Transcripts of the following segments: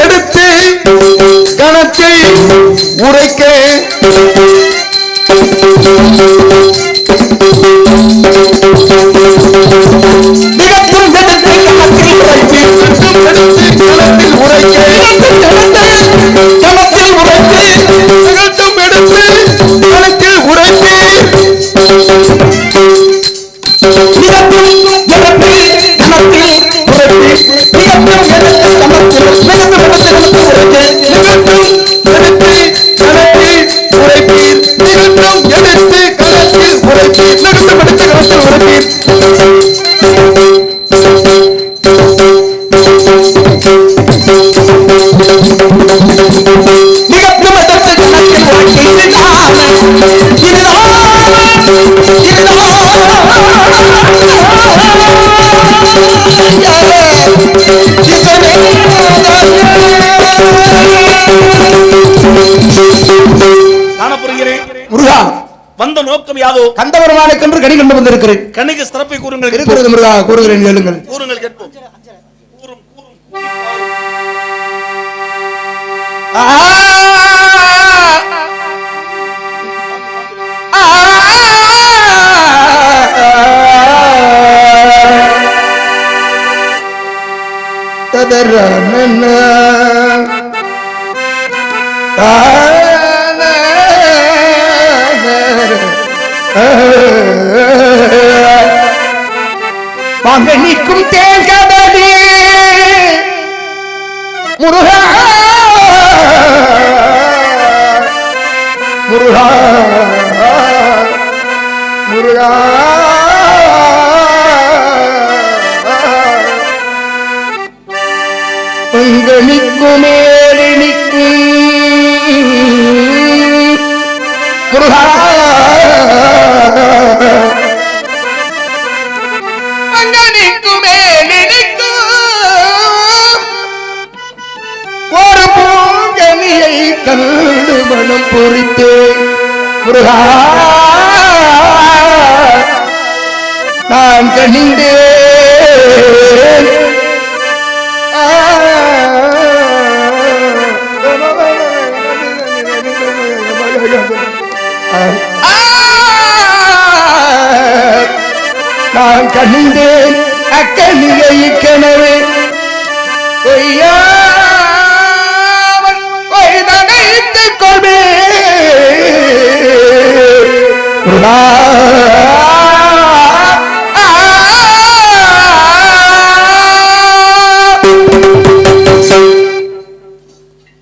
எடுத்து கணத்தை உரைக்க வந்த நோக்கம் யாதோ கந்தபெருமானுக்கென்று கனி கண்டு வந்திருக்கிறேன். கனிக்கு சிறப்பை கூறுங்கள். இருக்கிறது முருகா, கூறுகிறேன் கேளுங்கள். கூறுங்கள் கேட்போம். மகனிக்கும் தேங்கதடி முருகா முருகா முருகா மங்கனிக்கும் மேலினிக்கு முருகா கண்டு மனம் பொறித்தே முருகா நான் கணிந்தேன். நான் கணிந்தேன் அக்கனியை கனவே பொய்யா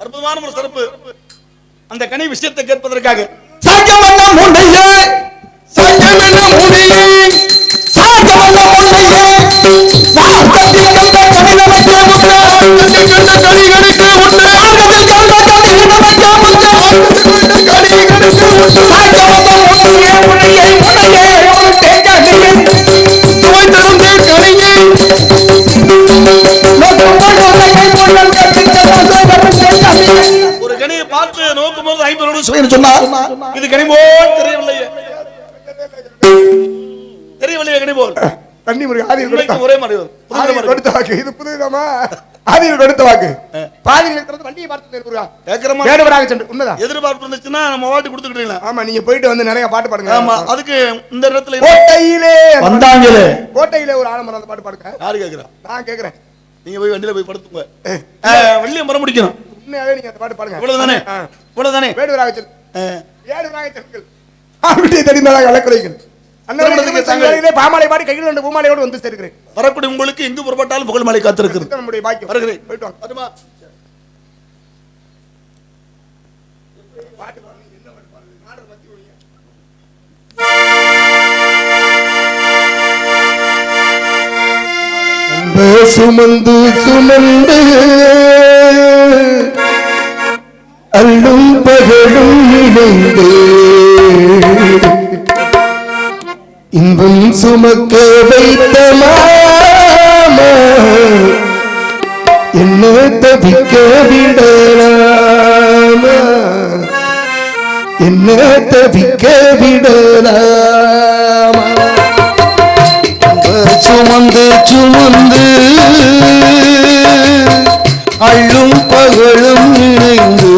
அற்புதமான ஒரு சிறப்பு. அந்த கனி விஷயத்தை கேட்பதற்காக ஒரு கனியை பார்த்து நோக்கும் போது 5 சொன்னா இது கனி போல் தெரியவில்லையே. தெரிய வழியே கனி போல் கன்னி முருகா ஆதியில் கொடுத்த ஒரே மாதிரி வரும். ஆதியில் கொடுத்த வாக்கு இது புதுவிதமா ஆதியில் கொடுத்த வாக்கு பாதியில் இருக்கிறது வண்டியை பார்த்து முருகா கேக்குறமா வேடுவராக சென்று உண்மைதான் எதிர்பார்ப்பு இருந்துச்சுன்னா நம்ம வாட்டி கொடுத்துக்கிட்டீங்களா? ஆமா நீங்க போயிட்டு வந்து நிறைய பாட்டு பாடுங்க. ஆமா அதுக்கு இந்த இடத்துல கோட்டையிலே வந்தாங்களே கோட்டையிலே ஒரு ஆலமரம் அந்த பாட்டு பாடுங்க. யாரு கேக்குறா? நான் கேக்குறேன். நீங்க போய் வண்டியில போய் படுத்துங்க. வெள்ளிய மரம் முடிக்கணும். உண்மையாவே நீங்க அந்த பாட்டு பாடுங்க. இவ்வளவுதானே? இவ்வளவுதானே? வேடுவராக சென்று வேடுவராக சென்று ஆவிட்டை தெரிந்தால கலக்குறைகள் அண்ணனுக்கு தங்களிலே பாமாலை பாடி கையில் ரெண்டு பூமாலையோடு வந்து சேர்க்கிறேன். வரக்கூடிய உங்களுக்கு எங்கு புறப்பட்டாலும் புகழ் மலை காத்திருக்கிறது. நம்முடைய பாக்கியம். வருகிறேன். போயிட்டு வாங்க. அதுமா சுமந்து சுமந்து அள்ளும் பகலும் இணைந்து இன்பம் சுமக்க வைத்த மாமா என்ன தவிக்க விடலாமா என்ன தவிக்க விடலாமா சுமந்து சுமந்து அள்ளும் பகலும் இணைந்து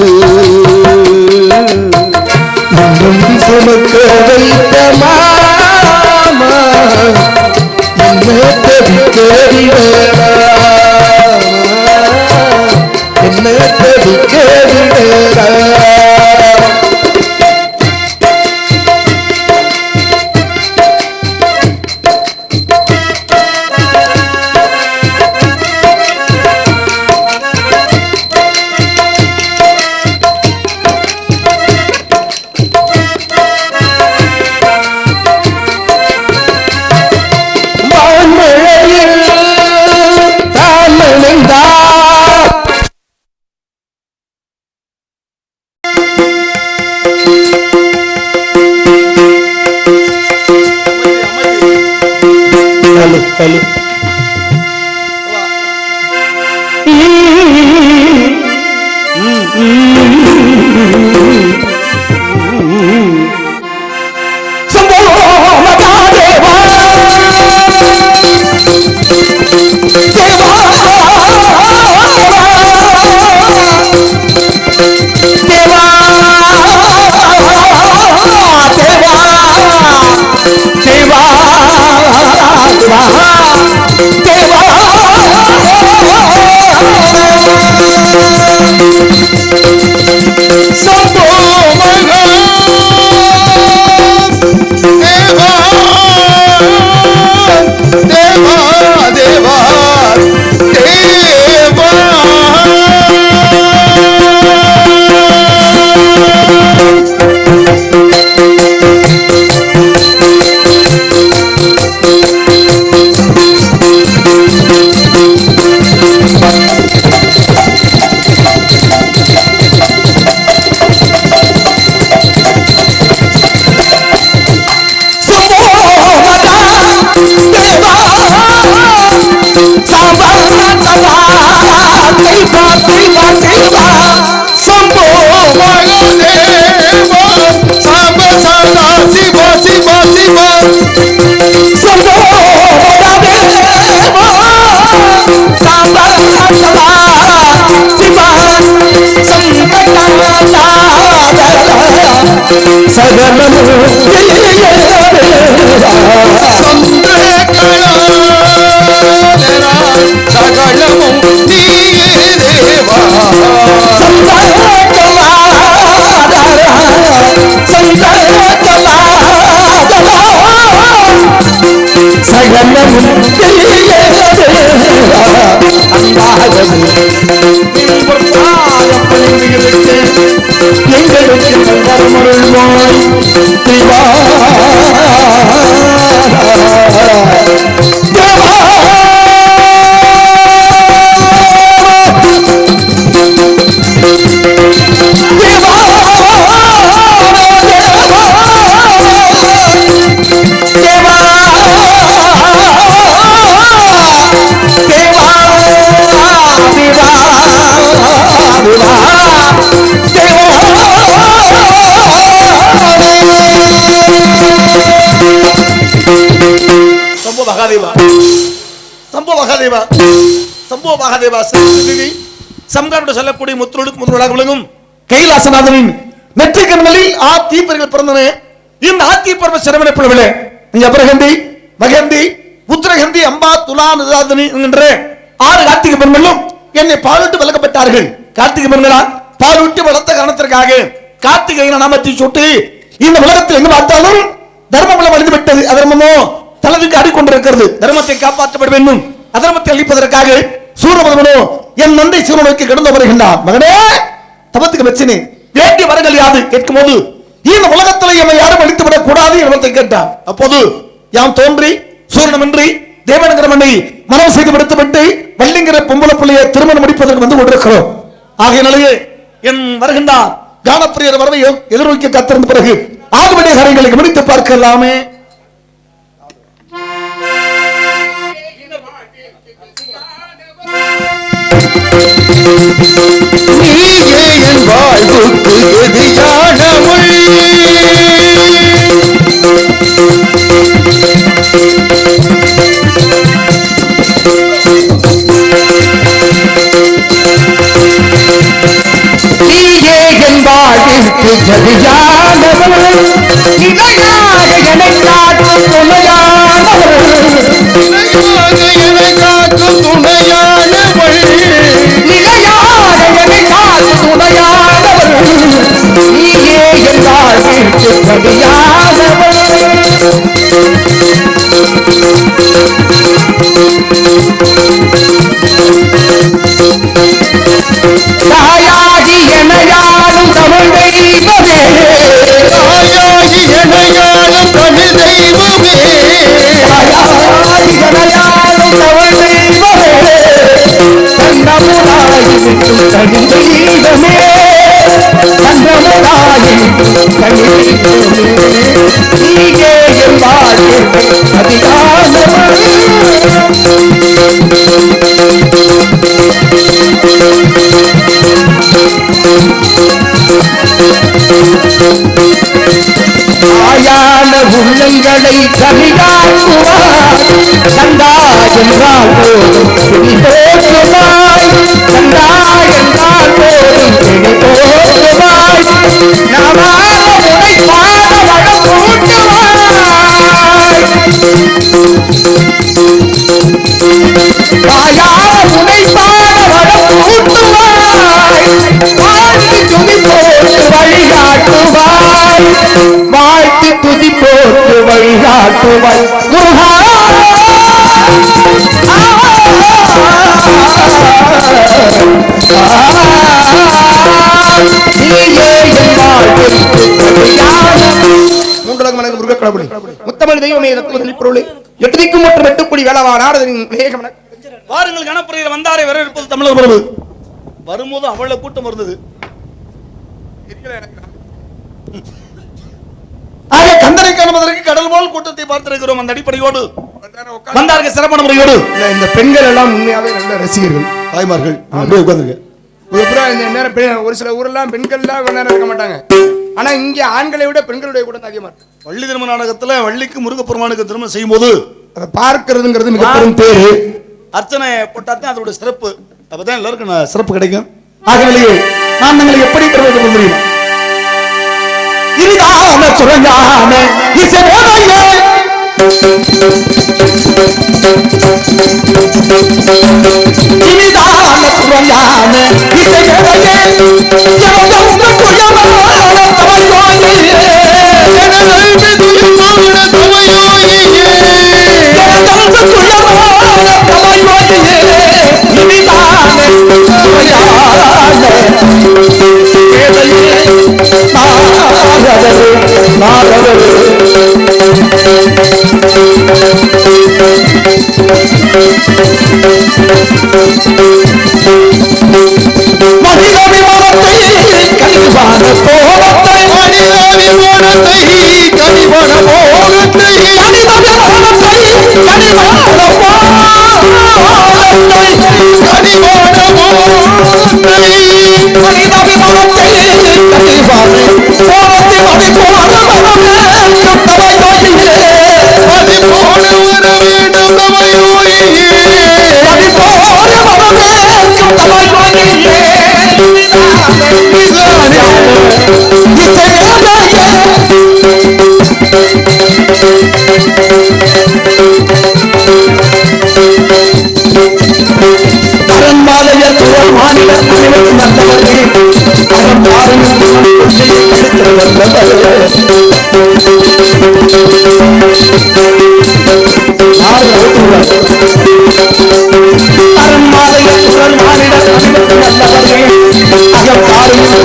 இன்பம் சுமக்க வைத்த மாமா என்ன தவிக்க விடலாமா என்ன தவிக்க விடலாமா Thank you. மகாதேவா, சம்போ மகாதேவா, சம்போ மகாதேவா, சம்காரோடு சொல்லக்கூடிய முத்துருளுக்கு முதல்வராக விளங்கும் கைலாசநாதனின் நெற்றிக்கண்களில் தீப்பர்கள் பிறந்தன. இந்த தீப்பர்வ சிரமணப்பிழவிலே அபரகந்தி, மகந்தி, உத்தரகந்தி, அம்பா, துலா, நிதாதினி என்கின்ற 6 கார்த்திகை பெண்களும் என்னை பாலூட்டு வளர்க்கப்பட்டார்கள். கார்த்திகை பெண்களால் பாலூட்டி வளர்த்த காரணத்திற்காக கார்த்திகை நாமத்தை சுட்டி இந்த உலகத்தில் எங்கு பார்த்தாலும் தர்மம் வழிந்து விட்டது. அதர்மமோ தளவுக்கு ஆடிக்கொண்டிருக்கிறது. தர்மத்தை காப்பாற்றப்பட வேண்டும். அதர்மத்தை அழிப்பதற்காக சூரபதமனோ என் நந்தை சூரனுக்கு கிடந்து வருகின்றான். மகனே, தபத்துக்கு வச்சினே வேண்டிய வரங்கள் யாது கேட்கும் போது இந்த உலகத்தில் எம்மை யாரும் அழித்து விடக் கூடாது என்பதை கேட்டான். அப்போது யாம் தோன்றி சூரணமின்றி தேவனங்கிற மண்ணை மனம் செய்து விடுத்துவிட்டு வள்ளிங்கிற பொம்பளை பிள்ளையை திருமணம் முடிப்பதற்கு வந்து கொண்டிருக்கிறோம். ஆகையினாலேயே என் வருகின்றார் கானப்பிரியர் வரவை எதிர்நோக்கி காத்திருந்த பிறகு ஆகுபடிய காரியங்களை கவனித்து பார்க்கலாமே. நீயே என் வாழ்வுக்கு எதிரான மொழி, நீயே என் வாழ்விற்கு சரியானவள், இணையாக என்னை காக்கும் துணையானவள், இணையாக என்னை காக்கும் துணையானவள், நிலையாக என்னை காக்கும் துணையானவள், நீயே என் வாழ்விற்கு சரியானவள். தாயாகி எனையாளும் தமிழ் தெய்வமே, தாயாகி எனையாளும் தமிழ் தெய்வமே, தாயாகி எனையாளும் தமிழ் தெய்வமே, கண்ணமுதாய் தனி தெய்வமே, கண்ணமுதாய் தனி தெய்வமே, நீயே என் வாழ்விற்கு அதிகாரவள். ஆயான உள்ளங்களை கனியாக்குவாய், கண்டா என்றால் போதும் பிடி போக்குவாய், கண்டா என்றால் போதும் பிடி போக்குவாய், நாமான உனை பாட வளம் கூட்டுவாய், தாயான உனை பாட வளம் கூட்டுவாய், வாழ்த்து துதி போட்டு வழிகாட்டுவாய், வாழ்த்து துதி போட்டு வழிகாட்டுவாய். முருகா மூன்றலகம் எனக்கு முருக கடவுளே, முத்தமிழ் தெய்வமே, பொருளே, எட்டுதிக்கும் மற்றும் எட்டுக்குடி வேளவா நாரதனின் வேகம். வாருங்கள் கணப்பறையில் வந்தாரை வரவேற்பது தமிழர் மரபு. வரும்போது அவ்வளவு கூட்டம் இருந்தது. கந்தனை காணுவதற்கு கடல் போல் கூட்டத்தை பார்த்திருக்கிறோம். அந்த அடிப்படையோடு வந்தார்கள் சிறப்பான முறையோடு. இந்த பெண்கள் எல்லாம் உண்மையாவே நல்ல ரசிகர்கள், தாய்மார்கள். அப்படியே உட்கார்ந்துங்க. இந்த நேரம் ஒரு சில ஊரெல்லாம் பெண்கள் எல்லாம் நேரம் இருக்க மாட்டாங்க. ஆனா இங்க ஆண்களை விட பெண்களுடைய கூட்டம் அதிகமா இருக்கு. வள்ளி திருமண நாடகத்துல வள்ளிக்கு முருகப்பெருமானுக்கு திருமணம் செய்யும் போது அதை பார்க்கிறதுங்கிறது மிக பெரும் பேரு. அர்ச்சனை போட்டாத்தான் அதோட சிறப்பு. அப்பதான் எல்லாருக்கும் சிறப்பு கிடைக்கும். ஆகவே நான் தங்களை எப்படி தெரிவிக்க முடியும்? இனிதான சுரங்கான இசையோடையே இனிதான சுரங்கான இசையோடையே எவனுக்கு துயமான தமையோயே எனது துயமான தமையோயே எனது துயமான தமையோயே இனிதான சுரங்கான ஏதையே மனிதவி மனத்தை கனிவான போகத்தை மனிதவி மனத்தை கனிவான போகத்தை மனிதவி மனத்தை கனிவான போகத்தை கனிவான போகத்தை மனிதவி மனத்தை கனிவான போகத்தை மதி போல வர வேண்டும் தமையோயே மதி போல வர வேண்டும் அரண்மாலையர் துறை மாநில அனைவரும் நல்லவர்கள் அறம் பாருங்கள் அரண்மாலையர் துறை மாநில அனைவரும் நல்லவர்கள் அறம் பாருங்கள்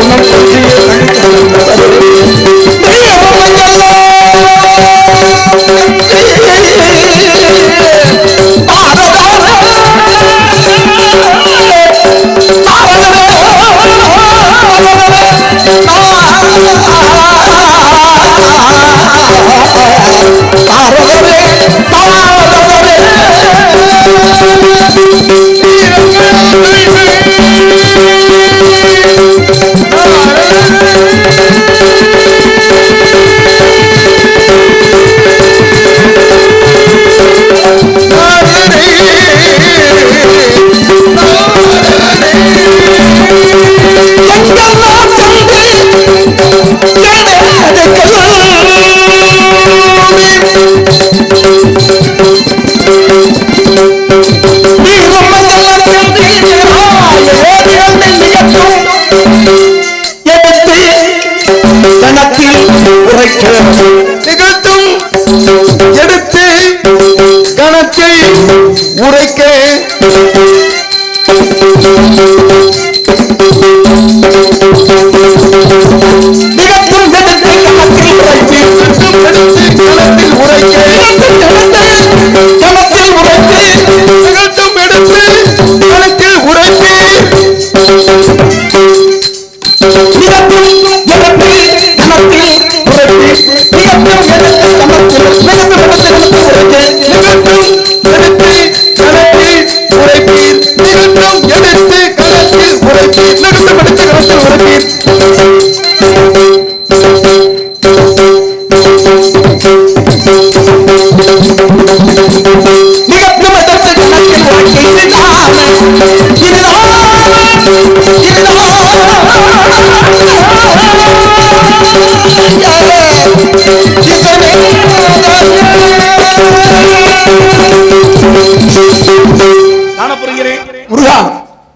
குணம் எடுத்து கணக்கை உரைக்க நிகழ்த்தும் எடுத்து கணக்கில் உரைத்து கணக்கில் உரைக்க கணக்கில் உரைத்து நிகழ்த்தும் எடுத்து கணக்கில் உரைத்து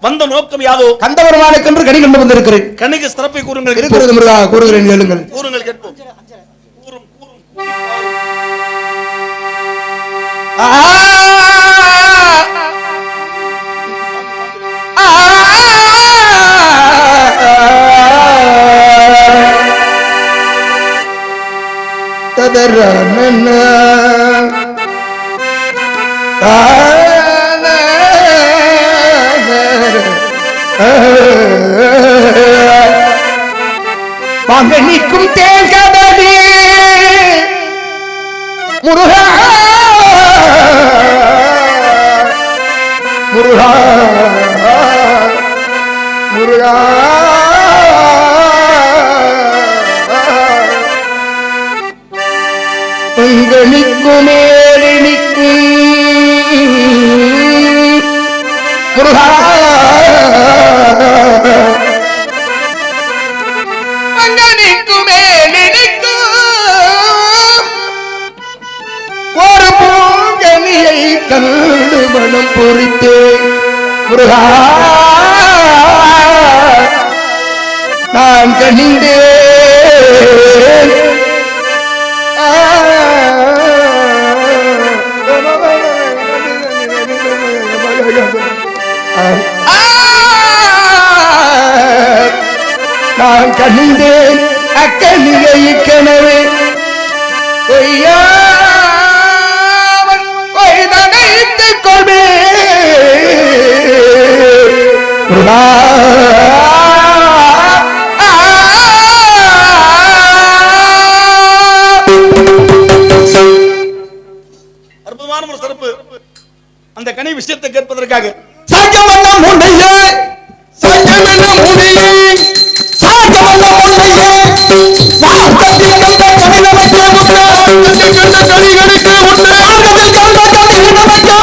வந்த நோக்கம் யாதோ கந்தவரமானுக்கென்று கனி கண்டு வந்திருக்கிறேன். கனிக்கு சிறப்பை கூறுங்கள். இருக்கிறது முருகா, கூறுகிறேன் கேளுங்கள். கூறுங்கள் கேட்போம். மகனிக்கும் தேங்கடலே முருகா முருகா முருகா மங்கனிக்கும் மேலினிக்கும் முருகா ஒரு பூங்கனியை கண்டு மனம் பொறித்தே முருகா நான் கணிந்தேன். நான் கணிந்தேன் அக்கனியை கனவே பொய்யாமல் பொய்தனைத்துக் கொள்வே அற்புதமான ஒரு சிறப்பு. அந்த கனி விஷயத்தை கேட்பதற்காக சாக்கியமல்ல முன்னையே சாக்கியமல்ல முன்னையே சாக்கியமல்ல முன்னையே வார்த்தையில் கண்ட கவிதை வைக்க முன்னே கண்ட கவிகளுக்கு முன்னே கவிதை கண்ட கவிதை வைக்க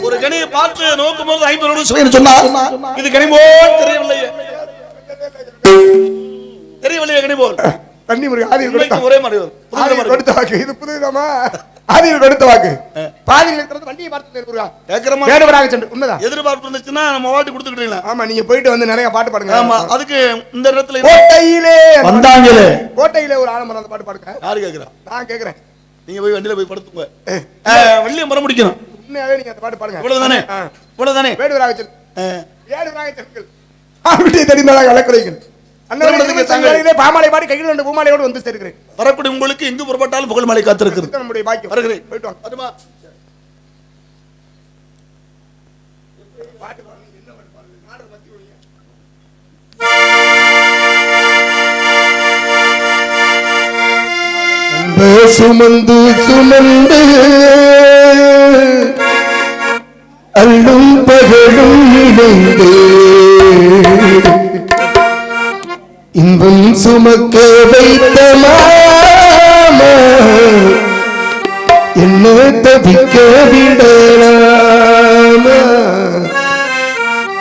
ஒரு கனியை பார்த்து நோக்கும் போது 5 சுவைன்னு சொன்னா இது கனி போல் தெரியவில்லையே. தெரியவில்லையே கனி போல். தண்ணி முருகன் ஆதியில் கொடுத்த ஒரே மாதிரி ஆதியில் கொடுத்த வாக்கு இது புதுவிதமா ஆதியில் கொடுத்த வாக்கு பாதியில் இருக்கிறது வண்டியை பார்த்து முருகா கேட்கிறமா வேடுவராக சென்று உண்மைதான். எதிர்பார்ப்பு இருந்துச்சுன்னா நம்ம வாட்டி கொடுத்துக்கிட்டீங்களா? ஆமா நீங்க போயிட்டு வந்து நிறைய பாட்டு பாடுங்க. ஆமா அதுக்கு இந்த இடத்துல கோட்டையிலே வந்தாங்களே கோட்டையிலே ஒரு ஆலமரம் அந்த பாட்டு பாடுங்க. யாரு கேக்குறா? நான் கேக்குறேன். நீங்க போய் வண்டியில போய் படுத்துங்க. வெள்ளிய மரம் முடிக்கணும். உண்மையாவே நீங்க அந்த பாட்டு பாடுங்க. இவ்வளவுதானே? இவ்வளவுதானே? வேடுவராக சென்று வேடுவராக சென்று ஆவிட்டை தெரிந்ததாக வழக்குரைகள் அண்ணனுடைய தங்களிலே பாமாலை பாடி கையில் ரெண்டு பூமாலையோடு வந்து சேர்க்கிறேன். வரக்கூடிய உங்களுக்கு எங்கு புறப்பட்டாலும் புகழ் மலை காத்திருக்கிறது. நம்முடைய பாக்கியம். வருகிறேன். போயிட்டு வாங்க. அதுமா பாட்டு பாடுங்க. என்ன பாட்டு பாடுங்க? நாடு பத்தி ஒழிங்க. சுமந்து சுமந்து அள்ளும் பகலும் இணைந்து இன்பம் சுமக்க வைத்த மாமா என்ன தவிக்க விடலாமா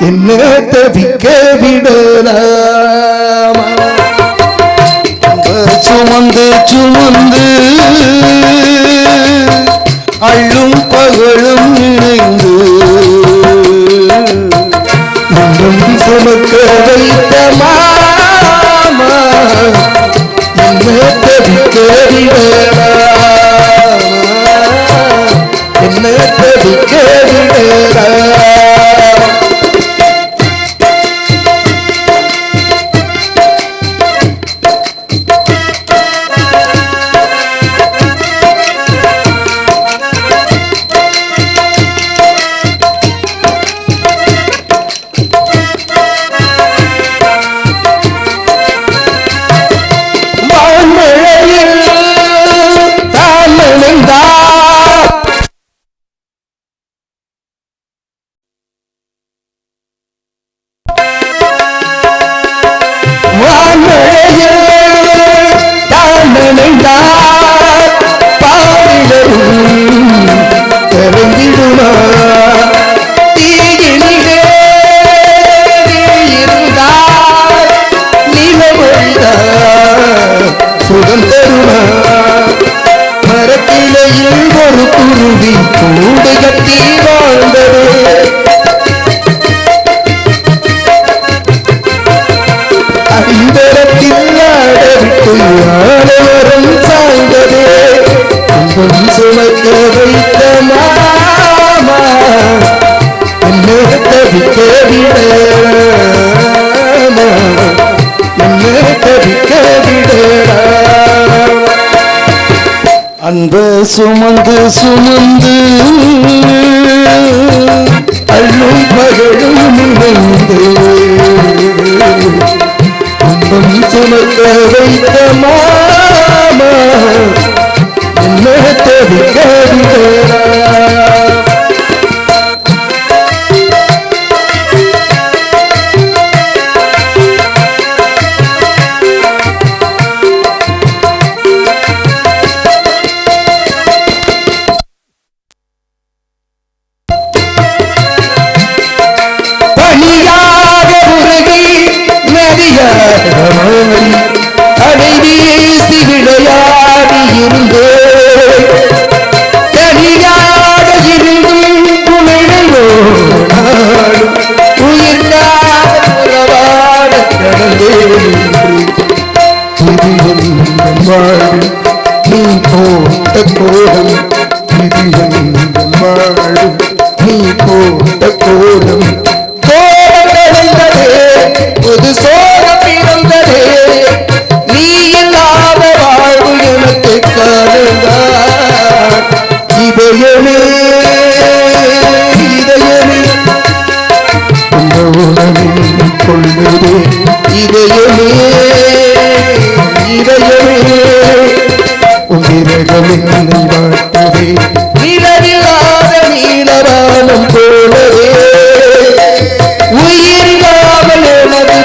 என்ன தவிக்க விடலாமா சுமந்து சுமந்து அள்ளும் பகலும் இணைந்து இன்பம் சுமக்க வைத்த மாமா என்ன தவிக்க விடலாமா என்ன தவிக்க விடலாமா மரக்கிளையில் ஒரு குருவி கூடு கட்டி வாழ்ந்தது அந்தரத்தில் ஆடவிட்டு ஆடவரம் சாய்ந்தது இன்பம் சுமக்க வைத்த மாமா என்ன தவிக்க விடலாமா என்ன தவிக்க விடலாமா அன்பு சுமந்து சுமந்து அள்ளும் பகலும் நினைந்து இன்பம் சுமக்க வைத்த மாமா என்ன தவிக்க விடலாமா அதை வீசி விளையாடி இருந்து தனியாக இருந்தும் புனையோடும் உயிர்காக உறவாட கடந்தே நீ போட்ட கோலம் இது வாழும் நீ போட்ட கோலம் கோலம் நிறைந்ததே புது சோகம் பிறந்ததே நீ இல்லாத வாழ்வு எனக்கு காணுதான் இதயமே இதயமே இந்த உணவில் கொள்ளுதே இதயமே இதயமே உதிரகம் என்னை வாழ்த்துதே நிலவில்லாத நீலவானம் போலவே உயிரில்லாமல் எனது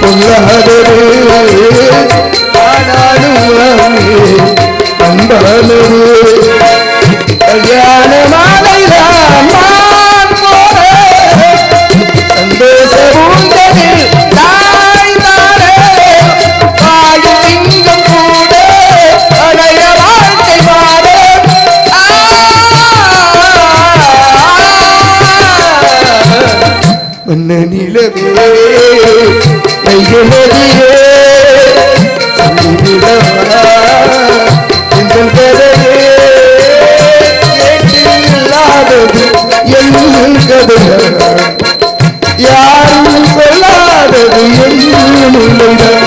பொல்லாதது ஆனாலும் அன்பானது கல்யாண மாலைதான் நான் போறேன் சந்தோஷ பூந்தனில் தாய் நாரே வாயில் திங்கம் கூட அடைய வாழ்க்கை மாறே மன்ன நிலவே கைகளதியே எங்கள் கதையே இல்லாதது என் கதை யாரும் சொல்லாதது என் உண்மைதான்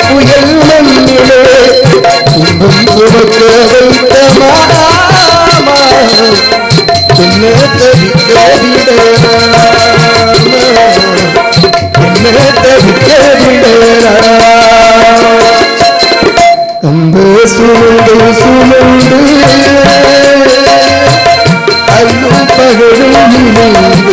புயல் மண்ணிலே இன்பம் சுமக்க வைத்த மாமா என்ன தவிக்க என்ன தவிக்க அந்த சுமந்து சுமந்து அல்லும் பகலும்